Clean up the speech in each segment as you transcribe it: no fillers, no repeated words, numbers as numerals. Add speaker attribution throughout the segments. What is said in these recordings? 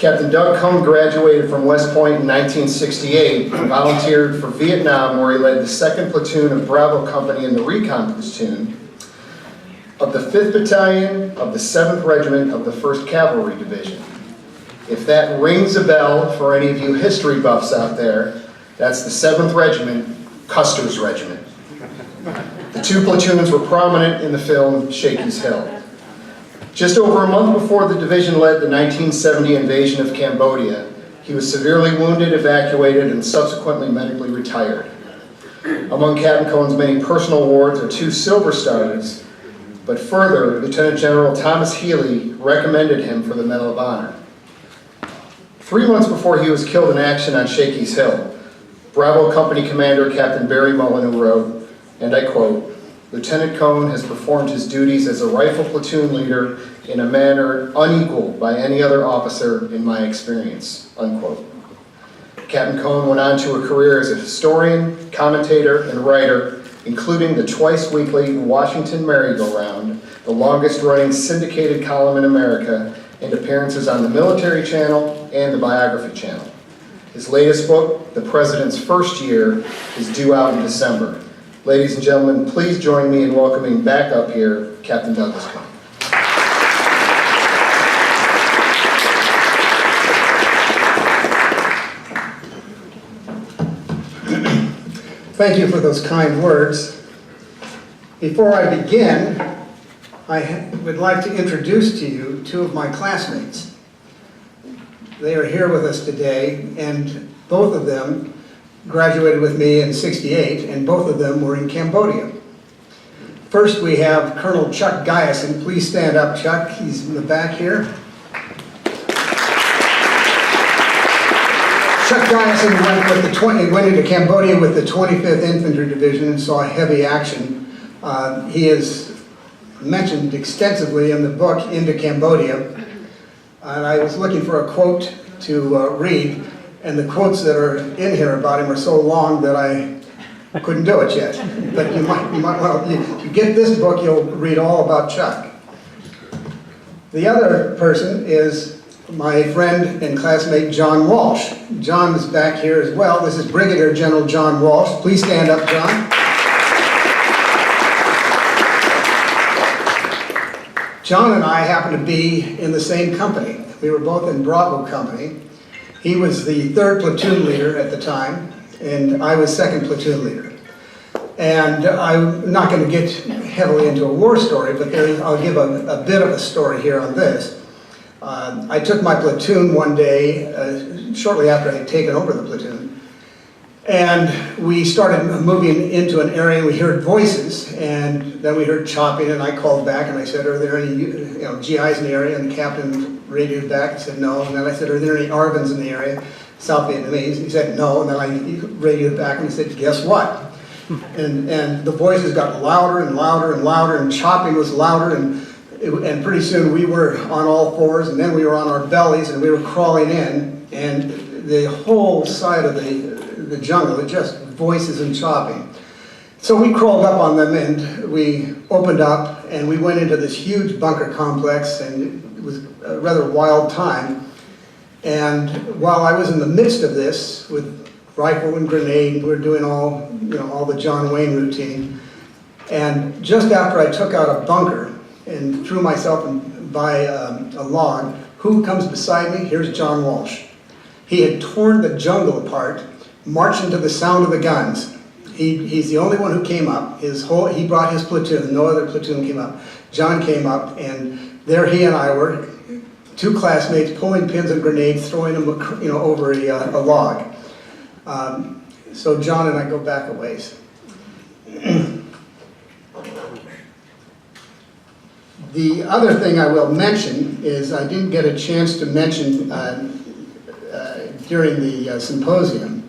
Speaker 1: Captain Doug Cohn graduated from West Point in 1968 and volunteered for Vietnam, where he led the 2nd Platoon of Bravo Company in the Recon Platoon of the 5th Battalion of the 7th Regiment of the 1st Cavalry Division. If that rings a bell for any of you history buffs out there, that's the 7th Regiment, Custer's Regiment. The 2 platoons were prominent in the film Shakey's Hill. Just over a month before the division led the 1970 invasion of Cambodia, he was severely wounded, evacuated, and subsequently medically retired. Among Captain Cohn's many personal awards are 2 Silver Stars, but further, Lieutenant General Thomas Healy recommended him for the Medal of Honor. 3 months before he was killed in action on Shakey's Hill, Bravo Company Commander Captain Barry Mullen wrote, and I quote, "Lieutenant Cohn has performed his duties as a rifle platoon leader in a manner unequaled by any other officer in my experience," unquote. Captain Cohn went on to a career as a historian, commentator, and writer, including the twice-weekly Washington Merry-Go-Round, the longest-running syndicated column in America, and appearances on the Military Channel and the Biography Channel. His latest book, The President's First Year, is due out in December. Ladies and gentlemen, please join me in welcoming back up here Captain Douglas Cohn. Thank you for those kind words. Before I begin, I would like to introduce to you 2 of my classmates. They are here with us today, and both of them graduated with me in '68, and both of them were in Cambodia. First, we have Colonel Chuck Guyson. Please stand up, Chuck. He's in the back here. Chuck Guyson went into Cambodia with the 25th Infantry Division and saw heavy action. He is mentioned extensively in the book, Into Cambodia. And I was looking for a quote to read, and the quotes that are in here about him are so long that I couldn't do it yet. But you might well, if you get this book, you'll read all about Chuck. The other person is my friend and classmate, John Walsh. John is back here as well. This is Brigadier General John Walsh. Please stand up, John. John and I happened to be in the same company. We were both in Bravo Company. He was the 3rd platoon leader at the time, and I was 2nd platoon leader. And I'm not going to get heavily into a war story, but I'll give a bit of a story here on this. I took my platoon one day, shortly after I had taken over the platoon, and we started moving into an area, and we heard voices, and then we heard chopping, and I called back and I said, "Are there any GIs in the area?" And the captain radioed back and said, "No." And then I said, "Are there any ARVNs in the area?" South Vietnamese. He said, "No." And then I radioed back and he said, "Guess what?" And the voices got louder and louder and louder, and chopping was louder, and pretty soon we were on all fours, and then we were on our bellies, and we were crawling in, and the whole side of the jungle, it just voices and chopping. So we crawled up on them, and we opened up, and we went into this huge bunker complex, and it was a rather wild time. And while I was in the midst of this, with rifle and grenade, we were doing all the John Wayne routine. And just after I took out a bunker and threw myself by a log, who comes beside me? Here's John Walsh. He had torn the jungle apart, marching to the sound of the guns. He's the only one who came up. He brought his platoon. No other platoon came up. John came up, and there he and I were, 2 classmates, pulling pins and grenades, throwing them, over a log. So John and I go back a ways. The other thing I will mention is I didn't get a chance to mention during the symposium.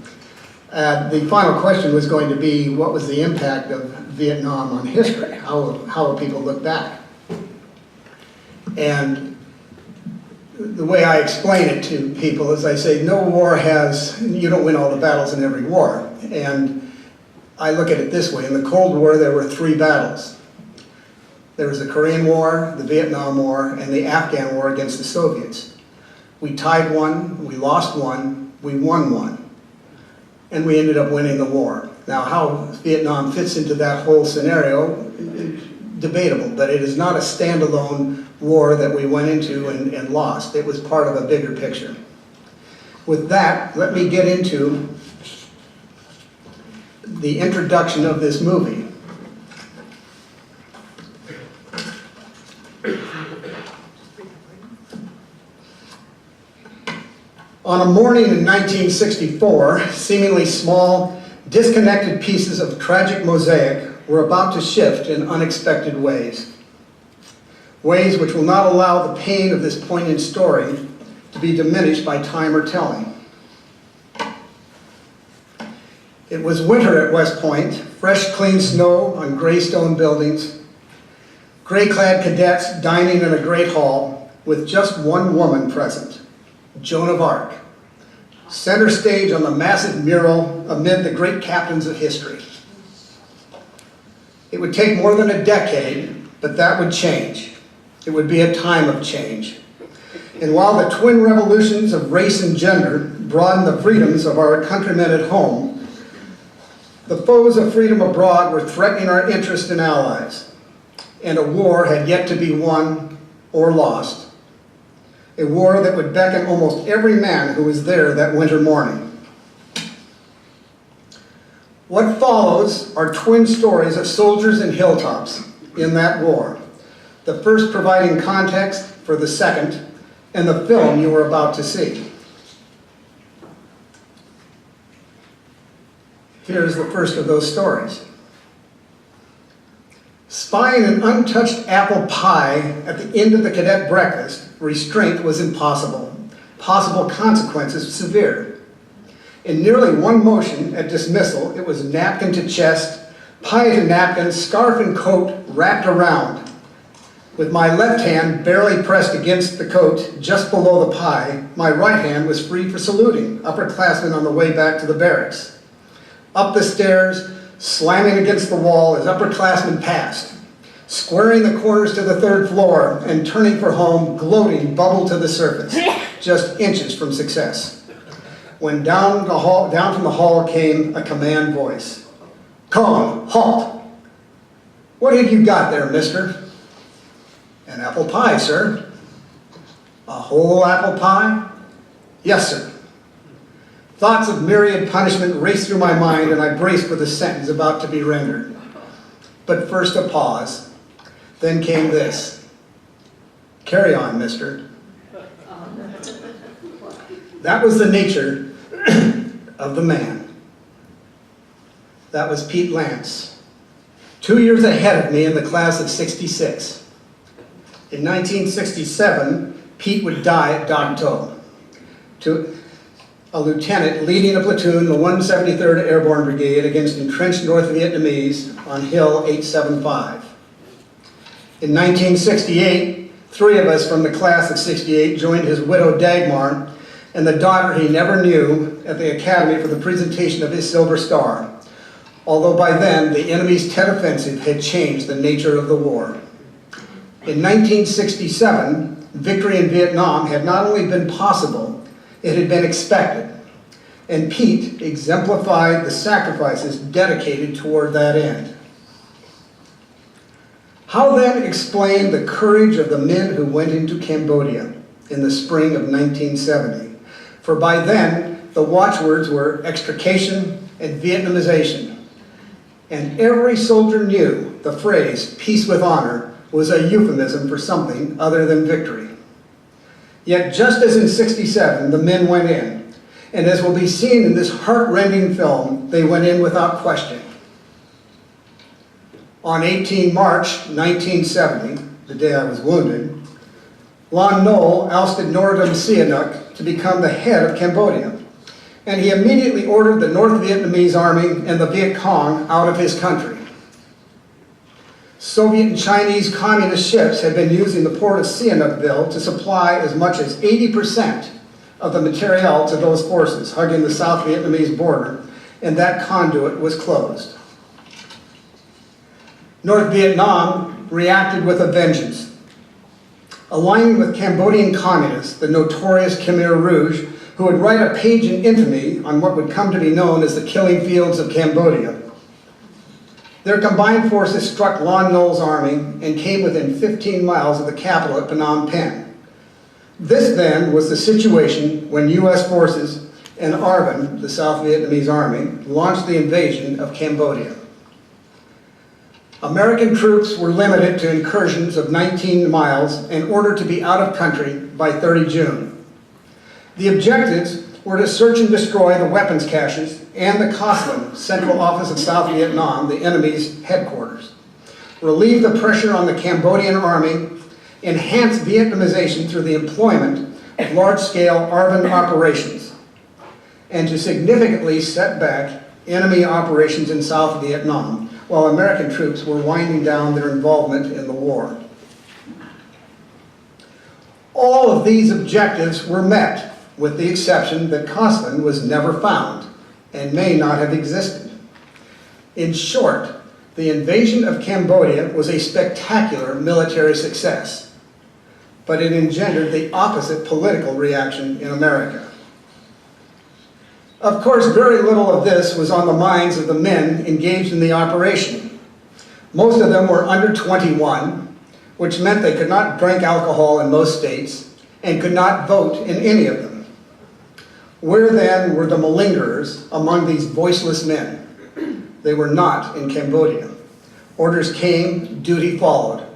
Speaker 1: The final question was going to be, what was the impact of Vietnam on history? How will people look back? And the way I explain it to people is I say, no war you don't win all the battles in every war. And I look at it this way. In the Cold War, there were 3 battles. There was the Korean War, the Vietnam War, and the Afghan War against the Soviets. We tied one, we lost one, we won one, and we ended up winning the war. Now, how Vietnam fits into that whole scenario, debatable, but it is not a standalone war that we went into and lost. It was part of a bigger picture. With that, let me get into the introduction of this movie. On a morning in 1964, seemingly small, disconnected pieces of tragic mosaic were about to shift in unexpected ways. Ways which will not allow the pain of this poignant story to be diminished by time or telling. It was winter at West Point, fresh, clean snow on gray stone buildings, gray-clad cadets dining in a great hall with just one woman present, Joan of Arc, center stage on the massive mural amid the great captains of history. It would take more than a decade, but that would change. It would be a time of change. And while the twin revolutions of race and gender broadened the freedoms of our countrymen at home, the foes of freedom abroad were threatening our interests and allies, and a war had yet to be won or lost. A war that would beckon almost every man who was there that winter morning. What follows are twin stories of soldiers and hilltops in that war, the first providing context for the second, and the film you were about to see. Here's the first of those stories. Spying an untouched apple pie at the end of the cadet breakfast, restraint was impossible. Possible consequences severe. In nearly one motion at dismissal, it was napkin to chest, pie to napkin, scarf and coat wrapped around. With my left hand barely pressed against the coat just below the pie, my right hand was free for saluting upperclassmen on the way back to the barracks. Up the stairs, slamming against the wall as upperclassmen passed, squaring the corners to the third floor and turning for home, gloating bubble to the surface, just inches from success. When down from the hall came a command voice. Cohn, halt! What have you got there, mister? An apple pie, sir. A whole apple pie? Yes, sir. Thoughts of myriad punishment raced through my mind, and I braced for the sentence about to be rendered. But first a pause. Then came this. Carry on, mister. That was the nature of the man. That was Pete Lance, 2 years ahead of me in the class of '66. In 1967, Pete would die at Dak To, a lieutenant leading a platoon, the 173rd Airborne Brigade, against entrenched North Vietnamese on Hill 875. In 1968, 3 of us from the class of '68 joined his widow Dagmar and the daughter he never knew at the academy for the presentation of his Silver Star, although by then the enemy's Tet Offensive had changed the nature of the war. In 1967, victory in Vietnam had not only been possible, it had been expected, and Pete exemplified the sacrifices dedicated toward that end. How then explain the courage of the men who went into Cambodia in the spring of 1970? For by then, the watchwords were extrication and Vietnamization, and every soldier knew the phrase, peace with honor, was a euphemism for something other than victory. Yet just as in '67, the men went in, and as will be seen in this heart-rending film, they went in without question. On 18 March 1970, the day I was wounded, Lon Nol ousted Norodom Sihanouk to become the head of Cambodia, and he immediately ordered the North Vietnamese army and the Viet Cong out of his country. Soviet and Chinese communist ships had been using the port of Sihanoukville to supply as much as 80% of the materiel to those forces hugging the South Vietnamese border, and that conduit was closed. North Vietnam reacted with a vengeance. aligning with Cambodian communists, the notorious Khmer Rouge, who would write a page in infamy on what would come to be known as the killing fields of Cambodia. Their combined forces struck Lon Nol's army and came within 15 miles of the capital at Phnom Penh. This then was the situation when US forces and ARVN, the South Vietnamese army, launched the invasion of Cambodia. American troops were limited to incursions of 19 miles and ordered to be out of country by 30 June. The objectives were to search and destroy the weapons caches and the Cohn, Central Office of South Vietnam, the enemy's headquarters, relieve the pressure on the Cambodian army, enhance Vietnamization through the employment of large-scale ARVN operations, and to significantly set back enemy operations in South Vietnam, while American troops were winding down their involvement in the war. All of these objectives were met, with the exception that Cohn was never found and may not have existed. In short, the invasion of Cambodia was a spectacular military success, but it engendered the opposite political reaction in America. Of course, very little of this was on the minds of the men engaged in the operation. Most of them were under 21, which meant they could not drink alcohol in most states and could not vote in any of them. Where then were the malingerers among these voiceless men? They were not in Cambodia. Orders came, duty followed.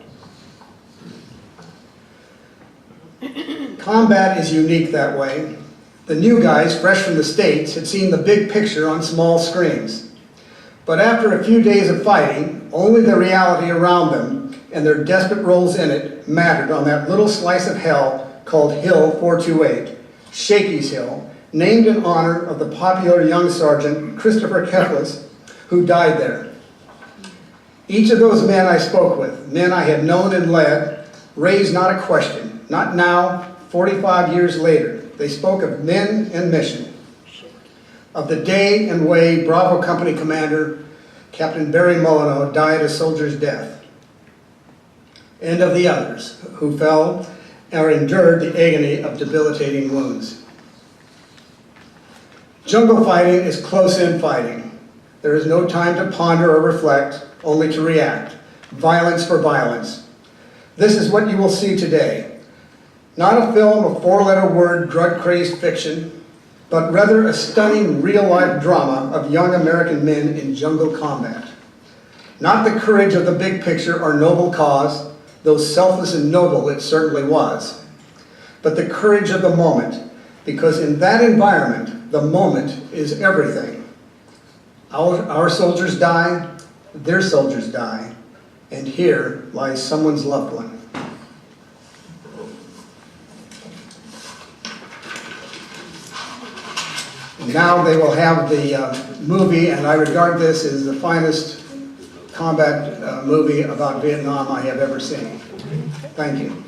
Speaker 1: Combat is unique that way. The new guys, fresh from the States, had seen the big picture on small screens. But after a few days of fighting, only the reality around them and their desperate roles in it mattered on that little slice of hell called Hill 428, Shakey's Hill, named in honor of the popular young sergeant Christopher Keflis, who died there. Each of those men I spoke with, men I had known and led, raised not a question, not now, 45 years later. They spoke of men and mission, of the day and way Bravo Company Commander Captain Barry Molyneux died a soldier's death, and of the others who fell or endured the agony of debilitating wounds. Jungle fighting is close-in fighting. There is no time to ponder or reflect, only to react. Violence for violence. This is what you will see today. Not a film of four-letter word drug-crazed fiction, but rather a stunning real-life drama of young American men in jungle combat. Not the courage of the big picture or noble cause, though selfless and noble it certainly was, but the courage of the moment, because in that environment, the moment is everything. Our soldiers die, their soldiers die, and here lies someone's loved one. Now they will have the movie, and I regard this as the finest combat movie about Vietnam I have ever seen. Thank you.